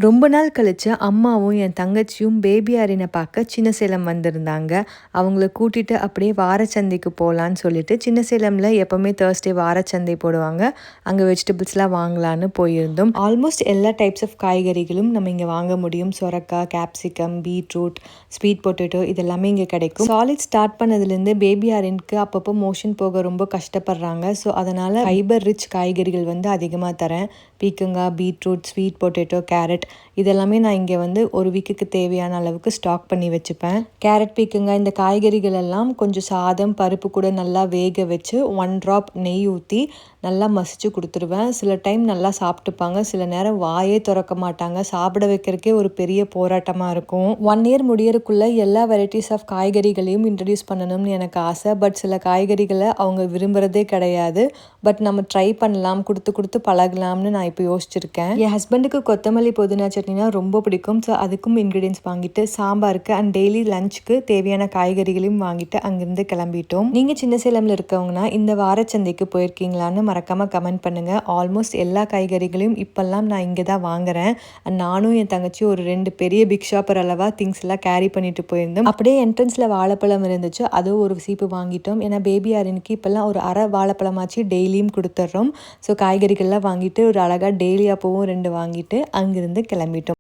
ரொம்ப நாள் கழிச்சு அம்மாவும் என் தங்கச்சியும் பேபி ஆரினை பார்க்க சின்ன சேலம் வந்திருந்தாங்க. அவங்கள கூட்டிட்டு அப்படியே வாரச்சந்தைக்கு போகலான்னு சொல்லிட்டு, சின்ன சேலமில் எப்போவுமே தேர்ஸ்டே வாரச்சந்தை போடுவாங்க. அங்கே வெஜிடபிள்ஸ்லாம் வாங்கலான்னு போயிருந்தோம். ஆல்மோஸ்ட் எல்லா டைப்ஸ் ஆஃப் காய்கறிகளும் நம்ம இங்கே வாங்க முடியும். சொரக்காய், கேப்சிகம், பீட்ரூட், ஸ்வீட் பொட்டேட்டோ இதெல்லாமே இங்கே கிடைக்கும். சாலிட் ஸ்டார்ட் பண்ணதுலேருந்து பேபி ஆரினுக்கு அப்பப்போ மோஷன் போக ரொம்ப கஷ்டப்படுறாங்க. ஸோ அதனால் ஃபைபர் ரிச் காய்கறிகள் வந்து அதிகமாக தரேன். பீக்கங்காய், பீட்ரூட், ஸ்வீட் பொட்டேட்டோ, கேரட் இதெல்லாமே நான் இங்கே வந்து ஒரு வீக்குக்கு தேவையான அளவுக்கு ஸ்டாக் பண்ணி வச்சுப்பேன். கேரட், பீக்கங்காய் இந்த காய்கறிகள் எல்லாம் கொஞ்சம் சாதம், பருப்பு கூட நல்லா வேக வச்சு 1 ட்ராப் நெய் ஊற்றி நல்லா மசிச்சு கொடுத்துருவேன். சில டைம் நல்லா சாப்பிட்டுப்பாங்க, சில நேரம் வாயே திறக்க மாட்டாங்க. சாப்பிட வைக்கிறதுக்கே ஒரு பெரிய போராட்டமாக இருக்கும். 1 இயர் முடியறதுக்குள்ளே எல்லா வெரைட்டிஸ் ஆஃப் காய்கறிகளையும் இன்ட்ரடியூஸ் பண்ணணும்னு எனக்கு ஆசை. பட் சில காய்கறிகளை அவங்க விரும்புகிறதே கிடையாது. பட் நம்ம ட்ரை பண்ணலாம், கொடுத்து பழகலாம்னு நான் இப்போ யோசிச்சிருக்கேன். என் ஹஸ்பண்டுக்கு கொத்தமல்லி புதினா சட்னினா ரொம்ப பிடிக்கும். ஸோ அதுக்கும் இன்க்ரீடியன்ஸ் வாங்கிட்டு சாம்பாருக்கு அண்ட் டெய்லி லஞ்சுக்கு தேவையான காய்கறிகளையும் வாங்கிட்டு அங்கேருந்து கிளம்பிட்டோம். நீங்கள் சின்ன சேலமில் இருக்கவங்கன்னா இந்த வாரச்சந்தைக்கு போயிருக்கீங்களான்னு மறக்காமல் கமெண்ட் பண்ணுங்கள். ஆல்மோஸ்ட் எல்லா காய்கறிகளையும் இப்போல்லாம் நான் இங்கே தான் வாங்குறேன். அண்ட் நானும் என் தங்கச்சி ஒரு 2 பெரிய பிக் ஷாப்பர் அளவாக திங்ஸ் எல்லாம் கேரி பண்ணிட்டு போயிருந்தோம். அப்படியே என்ட்ரன்ஸில் வாழைப்பழம் இருந்துச்சு, அதுவும் ஒரு சீப்பு வாங்கிட்டோம். ஏன்னா பேபி ஆரினுக்கு இப்போல்லாம் ஒரு அரை வாழைப்பழமாச்சு டெய்லியும் கொடுத்துட்றோம். ஸோ காய்கறிகள்லாம் வாங்கிட்டு ஒரு அழகாக டெய்லியாப்பவும் 2 வாங்கிட்டு அங்கிருந்து கிளம்பிட்டோம்.